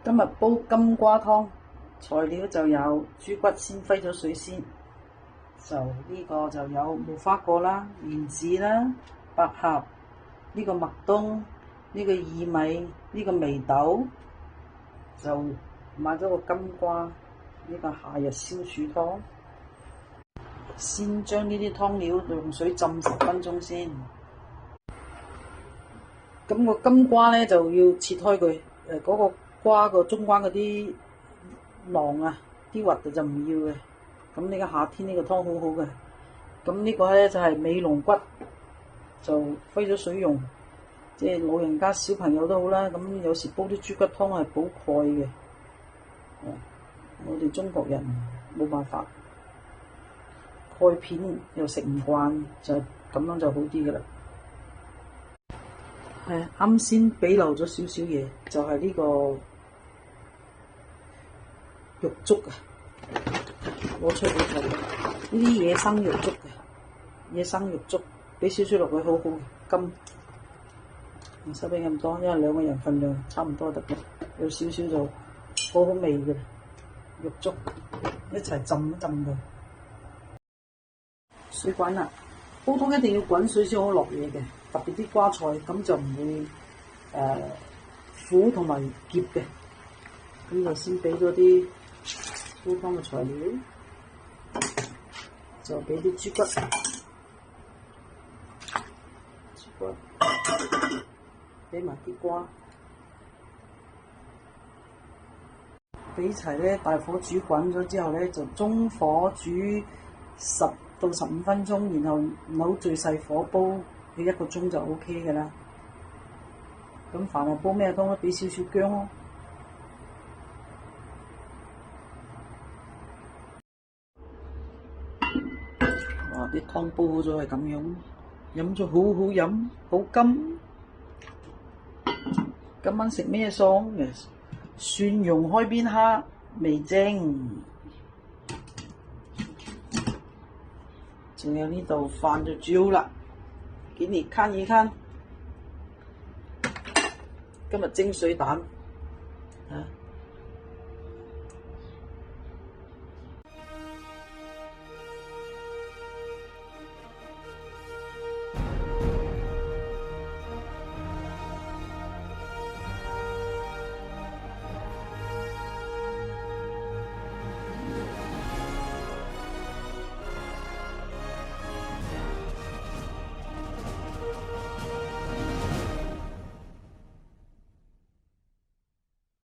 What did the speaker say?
今日煲金瓜湯，材料就有豬骨先揮咗水先，就呢個就有無花果啦、蓮子啦、百合，呢個麥冬，呢個薏米，呢個眉豆，就買咗個金瓜，呢個夏日消暑湯。先將呢啲湯料用水浸10分鐘先。咁個金瓜咧就要切開佢，嗰個瓜個中間嗰啲囊啊，啲核就唔要嘅。咁呢個夏天呢個湯好好嘅。咁呢個咧就係尾龍骨，就揮咗水用，即係老人家小朋友都好啦。咁有時煲啲豬骨湯係補鈣嘅。我哋中國人冇辦法，鈣片又食唔慣，就咁樣就好啲噶啦。啱先俾漏咗少少嘢，就係呢個肉粥啊，攞出嚟睇，呢啲野生肉粥嘅，野生肉粥，俾少少落去好好嘅，甘，唔使俾咁多，因為2個人份量差唔多得嘅，有少少就好好味嘅肉粥，一齊浸一浸佢。水滾啦，煲湯一定要滾水先好落嘢嘅，特別啲瓜菜咁就唔會苦同埋澀嘅。咁就先俾咗啲煲湯嘅材料，就俾啲豬骨，俾埋啲瓜，俾齊咧，大火煮滾咗之後咧，就中火煮10到15分鐘，然後唔好最細火煲，佢1個鐘就 OK 嘅啦。咁凡係煲咩湯都俾少少薑咯。哇！啲湯煲好咗係咁樣，飲咗好好飲，好甘。今晚食咩餸？蒜蓉開邊蝦味精。仲有呢度飯就煮好啦，給你看一看。今日蒸水蛋，